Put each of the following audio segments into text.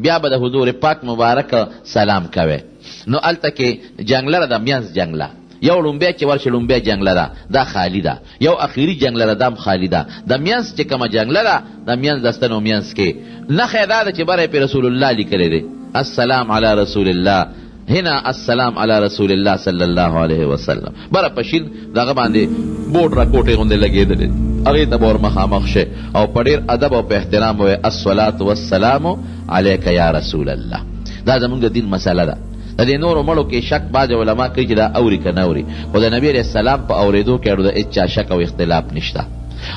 بیا به د حضور پاک مبارک سلام کوي. نو الته کې جنگله ده، منځ جنگله، یو لومبی چې ورشه لومبی جنگله ده دا خالی ده، یو اخیری جنگله ده دام خالی ده. د منځ چې کومه جنگله ده د منځ دستنو منځ کې نښه دا ده چې بره پې رسول الله لیکلی دی، السلام علی رسول الله، هنا السلام علی رسول الله صلی الله علیه وسلم. بره په شین دغه باندې بورډ راکوټې غوندې لګېدلې، هغې ته به ور مخامخ شي او په ډېر ادب او په احترام به وایي الصلاة والسلام علیک یا رسول الله. دا زمونږ د دین مسله ده. د دې نورو مړو کې شک بعضې علما کوي چې دا اوري که نه اوري، خو د نبي علیه السلام په اورېدو کې د هېڅ چا شک او اختلاف نشته.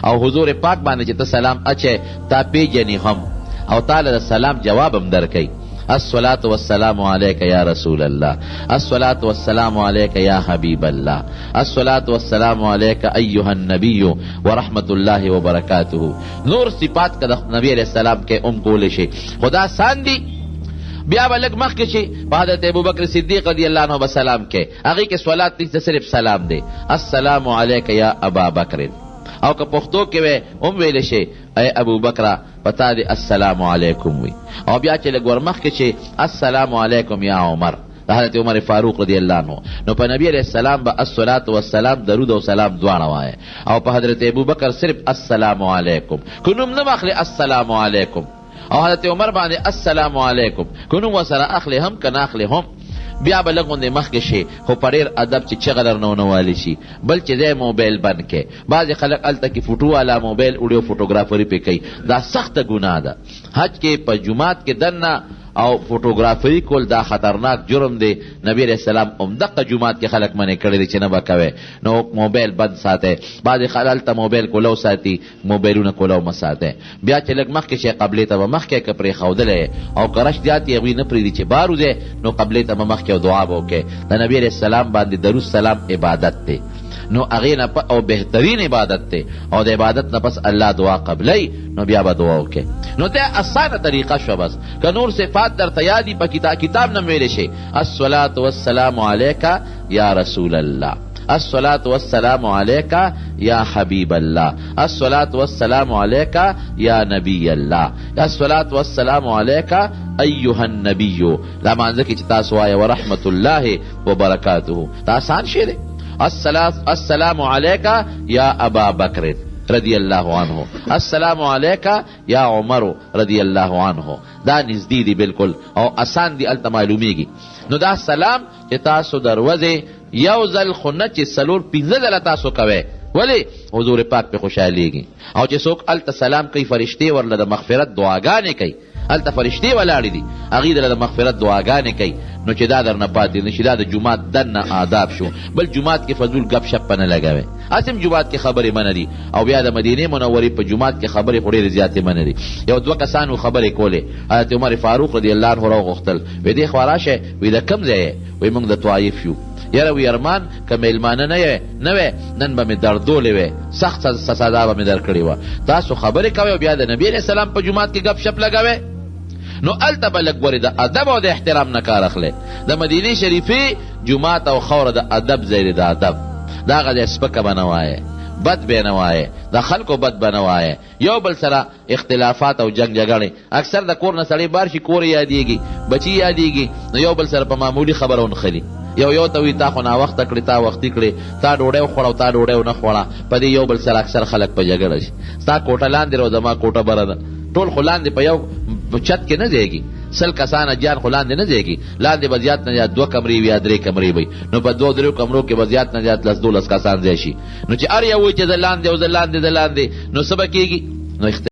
او حضور پاک باندې چې ته سلام اچې تا پیژني هم او تعالی د سلام جواب هم درکوي. الصلاة والسلام علیک یا رسول الله، الصلاة والسلام علیک یا حبیب الله، الصلاة والسلام علیک ایها النبی ورحمت الله وبرکاته. نور صفات که د نبی علیہ السلام کې کولی شي، خدا آسان دي. بیا به لږ مخکې چې په حضرت ابوبکر صدیق رضی الله عنه به سلام کې، هغې کې صلات نشته، صرف سلام دی، السلام علیک یا ابا بکر. او که پښتو کې وی هم ویلی شي ای ابوبکره پتا دی السلام علیکم وی. او بیا چې لږ ورمخکې چې السلام علیکم یا عمر، د حضرت عمر فاروق رضی الله عنه، نو په نبی علیہ السلام به الصلاة والسلام درود او سلام دواړه وایه، او په حضرت ابوبکر صرف السلام علیکم، که نوم نه اخلي السلام علیکم، او حضرت عمر باندې السلام علیکم که نوم ورسره اخلي هم که نه اخلي هم. بیا به لږ غوندې مخکې شي، خو په ډېر ادب چې چغه درنه ونه والي شي. بل چې دی موبایل بند کې، بعضې خلک هلته کې فوټو والا موبایل وړي فوټوګرافري پې کوي، دا سخته ګناه ده. حج کې په جومات کې دننه او فوټوګرافري کول دا خطرناک جرم دی. نبی علیہ السلام همدغه جومات کې خلک منع کړی دی چې نه به کوئ. نو موبایل بند ساتئ، بعضې خلک هلته موبایل کولو ساتي، موبایلونه کولو مه ساتئ. بیا چې لږ مخکې شي قبلې ته به مخکې که پرېښودلی او که رش زیات یې هغوی نه پرېږدي چې بار وځئ، نو قبلې ته به مخکې او دعا به وکړئ. د نبی علیہ السلام باندې درود سلام عبادت دی، نو هغې نه او بهترین عبادت دی، او د عبادت نه پس الله دعا قبلی، نو بیا به دعا وکړي. نو دا اسانه طریقه شوه. بس که نور صفات درته یادي په کتاب نه ویلی شي، الصلاة والسلام علیک یا رسول الله، الصلاة والسلام علیک یا حبیب الله، الصلاة والسلام علیک یا نبی الله، الصلاة والسلام علیک ایها النبی. دا مانځه کې چې تاسو وایه ورحمت الله وبرکاته، دا آسان شی دی. السلام علیک یا ابا بکر رضی اللہ عنہ، السلام علیک یا عمر رضی اللہ عنہ. دا نزدې دی بالکل او آسان دی، الته معلومیږي. نو دا سلام چې تاسو دروازې یو ځل خو نه چې څلور پنځه ځله تاسو کوئ، ولې حضور پاک پې خوشحالیږي. او چې څوک الته سلام کوي فرشتې ورله د مغفرت دعاګانې کوي، الته فرشتې ولاړې دي، هغې دله د مغفرت دعاګانې کوي. نو چې دا درنه پاتې نشي، دا د جومات دننه آداب شو. بل جومات کې فضول گپ شپ په نه لګوئ، هسې جومات کې خبرې منه دي. او بیا د مدینې منورې په جومات کې خبرې خو ډېرې زیاتې منه دي. یو دوه کسانو خبرې کولې، حضرت عمر فاروق رضی الله عنه راوغوښتل، وی دې خوا راشه، وی د کوم ځای یې؟ وی موږ د طایف یو. یاره وی ارمان که میلمانه نه وی نن به مې دردولې وی، سخت سزا به مې درکړې وه. تاسو خبرې کوئ او بیا د نبي علیه السلام په جومات کې گپ شپ لګوئ. نو الته به لږ ورې د ادب او د احترام نه کار اخلی. د مدینې شریفې جومات او خوره د ادب ځای دی، د ادب. د هغه ځای سپکه به نه وایې، بد به نه وایې، د خلکو بد به نه وایې، یو بل سره اختلافات او جنگ جګړې. اکثر د کور نه سړی بار شي، کور یادېږي، بچي یادېږي، نو یو بل سره په معمولي خبره ونښلي. یو ته وي تا خو ناوخته کړې، تا وختي کړې، تا ډوډۍ وخوړه او تا ډوډۍ ونه خوړه. په دې یو بل سره اکثر خلک په جګړه شي. ستا کوټه لاندې رو، زما کوټه بره ده، ټول خو لاندې په یو چت کې نه ځایږي. 100 کسانه جان خو لاندې نه ځایږي، لاندې به زیات نه زیات 2 کمرې وي یا 3 کمرې وي. نو په 2-3 کمرو کې به زیات نه زیات 10-12 کسان ځای شي. نو چې هر یو وایي چې زه لاندې او زه لاندې، نو څه به کېږي؟ نو